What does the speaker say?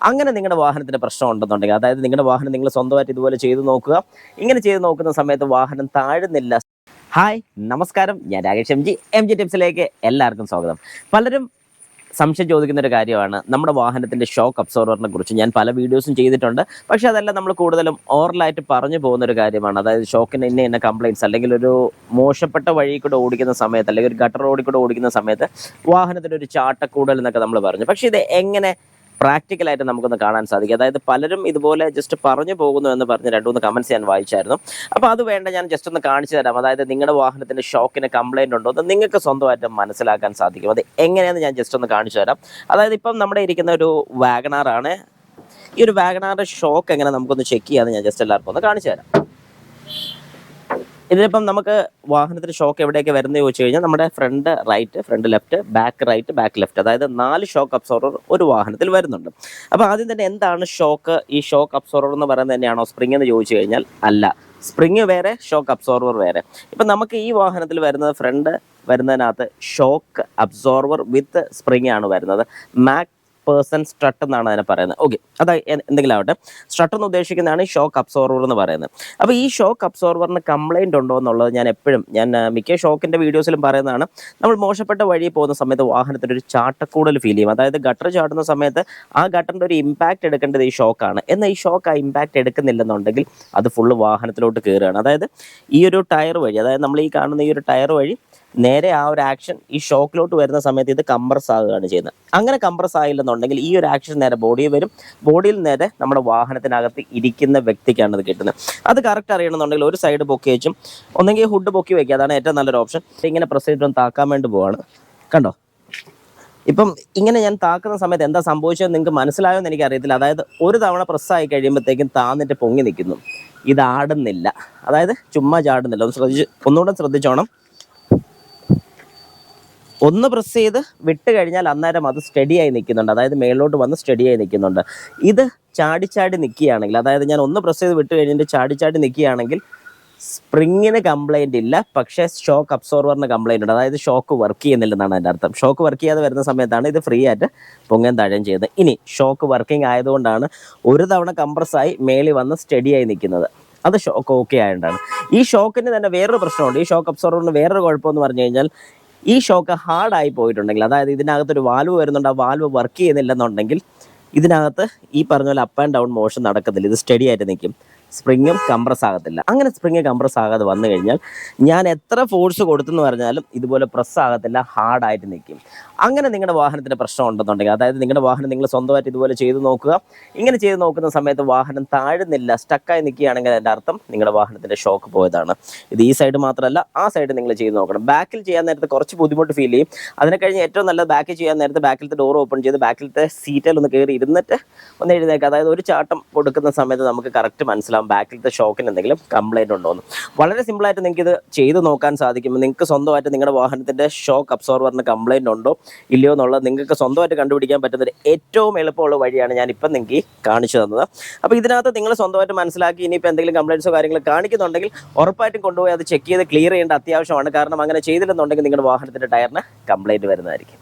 അങ്ങനെ നിങ്ങളുടെ വാഹനത്തിന് പ്രശ്നം ഉണ്ടെന്നുണ്ടെങ്കിൽ, അതായത് നിങ്ങളുടെ വാഹനം നിങ്ങൾ സ്വന്തമായിട്ട് ഇതുപോലെ ചെയ്ത് നോക്കുക. ഇങ്ങനെ ചെയ്ത് നോക്കുന്ന സമയത്ത് വാഹനം താഴുന്നില്ല. ഹായ്, നമസ്കാരം. ഞാൻ രാകേഷ് എം ജി ടിപ്സിലേക്ക് എല്ലാവർക്കും സ്വാഗതം. പലരും സംശയം ചോദിക്കുന്ന ഒരു കാര്യമാണ് നമ്മുടെ വാഹനത്തിൻ്റെ ഷോക്ക് അബ്സോർവറിനെ കുറിച്ച്. ഞാൻ പല വീഡിയോസും ചെയ്തിട്ടുണ്ട്. പക്ഷേ അതെല്ലാം നമ്മൾ കൂടുതലും ഓറലായിട്ട് പറഞ്ഞു പോകുന്നൊരു കാര്യമാണ്. അതായത് ഷോക്കിന് ഇന്ന കംപ്ലയിൻറ്റ്സ്, അല്ലെങ്കിൽ ഒരു മോശപ്പെട്ട വഴി കൂടെ ഓടിക്കുന്ന സമയത്ത്, അല്ലെങ്കിൽ ഒരു ഗട്ടർ റോഡിൽ കൂടെ ഓടിക്കുന്ന സമയത്ത് വാഹനത്തിനൊരു ചാട്ടക്കൂടൽ എന്നൊക്കെ നമ്മൾ പറഞ്ഞു. പക്ഷേ ഇത് എങ്ങനെ പ്രാക്ടിക്കലായിട്ട് നമുക്കൊന്ന് കാണാൻ സാധിക്കും? അതായത് പലരും ഇതുപോലെ ജസ്റ്റ് പറഞ്ഞു പോകുന്നു എന്ന് പറഞ്ഞ് 2-3 കമൻറ്റ്സ് ഞാൻ വായിച്ചായിരുന്നു. അപ്പോൾ അത് വേണ്ട, ഞാൻ ജസ്റ്റ് ഒന്ന് കാണിച്ചു തരാം. അതായത് നിങ്ങളുടെ വാഹനത്തിൻ്റെ ഷോക്കിന് കംപ്ലയിൻ്റ് ഉണ്ടോ എന്ന് നിങ്ങൾക്ക് സ്വന്തമായിട്ട് മനസ്സിലാക്കാൻ സാധിക്കും. അത് എങ്ങനെയാണെന്ന് ഞാൻ ജസ്റ്റ് ഒന്ന് കാണിച്ചു തരാം. അതായത് ഇപ്പം നമ്മുടെ ഇരിക്കുന്ന ഒരു വാഗണാറാണ്. ഈ ഒരു വാഗണാറിൻ്റെ ഷോക്ക് എങ്ങനെ നമുക്കൊന്ന് ചെക്ക് ചെയ്യാമെന്ന് ഞാൻ ജസ്റ്റ് എല്ലാവർക്കും ഒന്ന് കാണിച്ചു തരാം. ഇതിലിപ്പം നമുക്ക് വാഹനത്തിന് ഷോക്ക് എവിടെയൊക്കെ വരുന്നത് ചോദിച്ചു കഴിഞ്ഞാൽ, നമ്മുടെ front right, front left, back right, back left, അതായത് 4 ഷോക്ക് അബ്സോർവർ ഒരു വാഹനത്തിൽ വരുന്നുണ്ട്. അപ്പോൾ ആദ്യം തന്നെ എന്താണ് ഷോക്ക്? ഈ ഷോക്ക് അബ്സോർവർ എന്ന് പറയുന്നത് തന്നെയാണോ സ്പ്രിംഗ് എന്ന് ചോദിച്ചു കഴിഞ്ഞാൽ അല്ല. സ്പ്രിങ് വേറെ, ഷോക്ക് അബ്സോർവർ വേറെ. ഇപ്പം നമുക്ക് ഈ വാഹനത്തിൽ വരുന്നത് ഫ്രണ്ട് വരുന്നതിനകത്ത് ഷോക്ക് അബ്സോർവർ വിത്ത് സ്പ്രിങ് ആണ് വരുന്നത്. മാക് പേഴ്സൺ സ്ട്രട്ട് എന്നാണ് അതിനെ പറയുന്നത്. ഓക്കെ, അത് എന്തെങ്കിലും ആവട്ടെ. സ്ട്രട്ട് എന്ന് ഉദ്ദേശിക്കുന്നതാണ് ഈ ഷോക്ക് അബ്സോർവർ എന്ന് പറയുന്നത്. അപ്പോൾ ഈ ഷോക്ക് അബ്സോർവറിന് കംപ്ലയിൻ്റ് ഉണ്ടോ എന്നുള്ളത് ഞാൻ മിക്ക ഷോക്കിൻ്റെ വീഡിയോസിലും പറയുന്നതാണ്. നമ്മൾ മോശപ്പെട്ട വഴി പോകുന്ന സമയത്ത് വാഹനത്തിൻ്റെ ഒരു ചാട്ടക്കൂടൽ ഫീൽ ചെയ്യും. അതായത് ഗട്ടർ ചാടുന്ന സമയത്ത് ആ ഗട്ടറിൻ്റെ ഒരു ഇമ്പാക്റ്റ് എടുക്കേണ്ടത് ഈ ഷോക്കാണ്. എന്നാൽ ഈ ഷോക്ക് ആ ഇമ്പാക്റ്റ് എടുക്കുന്നില്ലെന്നുണ്ടെങ്കിൽ അത് ഫുള്ള് വാഹനത്തിലോട്ട് കയറുകയാണ്. അതായത് ഈ ഒരു ടയർ വഴി, അതായത് നമ്മൾ ഈ കാണുന്ന ഈ ഒരു ടയർ വഴി നേരെ ആ ഒരു ആക്ഷൻ ഈ ഷോക്കിലോട്ട് വരുന്ന സമയത്ത് ഇത് കംപ്രസ് ആകുകയാണ് ചെയ്യുന്നത്. അങ്ങനെ കംപ്രസ് ആയില്ലെന്നുണ്ടെങ്കിൽ ഈ ഒരു ആക്ഷൻ നേരെ ബോഡിയിൽ വരും. ബോഡിയിൽ നേരെ നമ്മുടെ വാഹനത്തിനകത്ത് ഇരിക്കുന്ന വ്യക്തിക്കാണ് ഇത് കിട്ടുന്നത്. അത് കറക്റ്റ് അറിയണമെന്നുണ്ടെങ്കിൽ ഒരു സൈഡ് പൊക്കി വെച്ചും, ഒന്നെങ്കിൽ ഹുഡ് പൊക്കി വയ്ക്കുക, അതാണ് ഏറ്റവും നല്ലൊരു ഓപ്ഷൻ. ഇങ്ങനെ പ്രസ് ചെയ്തിട്ടൊന്ന് താക്കാൻ വേണ്ടി പോവാണ്. കണ്ടോ, ഇപ്പം ഇങ്ങനെ ഞാൻ താക്കുന്ന സമയത്ത് എന്താ സംഭവിച്ചതെന്ന് നിങ്ങൾക്ക് മനസ്സിലായോ എന്ന് എനിക്കറിയത്തില്ല. അതായത് ഒരു തവണ പ്രസ്സായി കഴിയുമ്പോഴത്തേക്കും താന്നിട്ട് പൊങ്ങി നിൽക്കുന്നു. ഇതാടുന്നില്ല, അതായത് ചുമ്മാ ചാടുന്നില്ല. ഒന്നുകൂടെ ശ്രദ്ധിച്ചോണം. ഒന്ന് പ്രസ് ചെയ്ത് വിട്ട് കഴിഞ്ഞാൽ അന്നേരം അത് സ്റ്റഡിയായി നിൽക്കുന്നുണ്ട്, അതായത് മേളിലോട്ട് വന്ന് സ്റ്റഡിയായി നിൽക്കുന്നുണ്ട്. ഇത് ചാടി നിൽക്കുകയാണെങ്കിൽ, അതായത് ഞാൻ ഒന്ന് പ്രസ് ചെയ്ത് വിട്ട് കഴിഞ്ഞിട്ട് ചാടി നിൽക്കുകയാണെങ്കിൽ സ്പ്രിങ്ങിന് കംപ്ലയിൻ്റ് ഇല്ല, പക്ഷേ ഷോക്ക് അബ്സോർവറിന് കംപ്ലയിൻ്റ് ഉണ്ട്. അതായത് ഷോക്ക് വർക്ക് ചെയ്യുന്നില്ലെന്നാണ് അതിൻ്റെ അർത്ഥം. ഷോക്ക് വർക്ക് ചെയ്യാതെ വരുന്ന സമയത്താണ് ഇത് ഫ്രീ ആയിട്ട് പൊങ്ങാൻ താഴെയും ചെയ്യുന്നത്. ഇനി ഷോക്ക് വർക്കിംഗ് ആയതുകൊണ്ടാണ് ഒരു തവണ കംപ്രസ്സായി മേളിൽ വന്ന് സ്റ്റഡിയായി നിൽക്കുന്നത്. അത് ഷോക്ക് ഓക്കെ ആയതുകൊണ്ടാണ്. ഈ ഷോക്കിന് തന്നെ വേറൊരു പ്രശ്നമുണ്ട്. ഈ ഷോക്ക് അബ്സോർവറിന് വേറൊരു കുഴപ്പമെന്ന് പറഞ്ഞു കഴിഞ്ഞാൽ, ഈ ഷോക്ക് ഹാർഡായി പോയിട്ടുണ്ടെങ്കിൽ, അതായത് ഇതിനകത്തൊരു വാൽവ് വരുന്നുണ്ട്, ആ വാൽവ് വർക്ക് ചെയ്യുന്നില്ലെന്നുണ്ടെങ്കിൽ ഇതിനകത്ത് ഈ പറഞ്ഞ പോലെ അപ്പ് ആൻഡ് ഡൗൺ മോഷൻ നടക്കത്തില്ല. ഇത് സ്റ്റഡി ആയിട്ട് നിൽക്കും, സ്പ്രിങ്ങും കംപ്രസ് ആകത്തില്ല. അങ്ങനെ സ്പ്രിങ് കംപ്രസ് ആകാതെ വന്നു കഴിഞ്ഞാൽ ഞാൻ എത്ര ഫോഴ്സ് കൊടുത്തെന്ന് പറഞ്ഞാലും ഇതുപോലെ പ്രസ് ആകത്തില്ല, ഹാർഡായിട്ട് നിൽക്കും. അങ്ങനെ നിങ്ങളുടെ വാഹനത്തിന് പ്രശ്നം ഉണ്ടെന്നുണ്ടെങ്കിൽ, അതായത് നിങ്ങളുടെ വാഹനം നിങ്ങൾ സ്വന്തമായിട്ട് ഇതുപോലെ ചെയ്ത് നോക്കുക. ഇങ്ങനെ ചെയ്ത് നോക്കുന്ന സമയത്ത് വാഹനം താഴുന്നില്ല, സ്റ്റക്കായി നിൽക്കുകയാണെങ്കിൽ അതിൻ്റെ അർത്ഥം നിങ്ങളുടെ വാഹനത്തിൻ്റെ ഷോക്ക് പോയതാണ്. ഇത് ഈ സൈഡ് മാത്രമല്ല, ആ സൈഡ് നിങ്ങൾ ചെയ്ത് നോക്കണം. ബാക്കിൽ ചെയ്യാൻ നേരത്ത് കുറച്ച് ബുദ്ധിമുട്ട് ഫീൽ ചെയ്യും. അതിനെ കഴിഞ്ഞ് ഏറ്റവും നല്ലത് ബാക്കിൽ ചെയ്യാൻ നേരത്ത് ബാക്കിലത്തെ ഡോർ ഓപ്പൺ ചെയ്ത് ബാക്കിലത്തെ സീറ്റിൽ ഒന്ന് കയറി ഇരുന്നിട്ട് ഒന്ന് എഴുന്നേക്കുക. അതായത് ഒരു ചാട്ടം കൊടുക്കുന്ന സമയത്ത് നമുക്ക് കറക്റ്റ് മനസ്സിലാവും ബാക്കിലത്തെ ഷോക്കിന് എന്തെങ്കിലും കംപ്ലയിൻ്റ് ഉണ്ടോ എന്ന്. വളരെ സിമ്പിളായിട്ട് നിങ്ങൾക്ക് ഇത് ചെയ്ത് നോക്കാൻ സാധിക്കും. നിങ്ങൾക്ക് സ്വന്തമായിട്ട് നിങ്ങളുടെ വാഹനത്തിൻ്റെ ഷോക്ക് അബ്സോർവറിന് കംപ്ലയിൻ്റ് ഉണ്ടോ ഇല്ലയോ എന്നുള്ളത് നിങ്ങൾക്ക് സ്വന്തമായിട്ട് കണ്ടുപിടിക്കാൻ പറ്റുന്ന ഏറ്റവും എളുപ്പമുള്ള വഴിയാണ് ഞാൻ ഇപ്പം നിങ്ങൾക്ക് കാണിച്ചു തന്നത്. അപ്പോൾ ഇതിനകത്ത് നിങ്ങൾ സ്വന്തമായിട്ട് മനസ്സിലാക്കി ഇനിയിപ്പോൾ എന്തെങ്കിലും കംപ്ലയിൻറ്റ്സോ കാര്യങ്ങളോ കാണിക്കുന്നുണ്ടെങ്കിൽ ഉറപ്പായിട്ടും കൊണ്ടുപോയി അത് ചെക്ക് ചെയ്ത് ക്ലിയർ ചെയ്യേണ്ട അത്യാവശ്യമാണ്. കാരണം അങ്ങനെ ചെയ്തില്ലെന്നുണ്ടെങ്കിൽ നിങ്ങളുടെ വാഹനത്തിൻ്റെ ടയറിന് കംപ്ലയിൻറ്റ് വരുന്നതായിരിക്കും.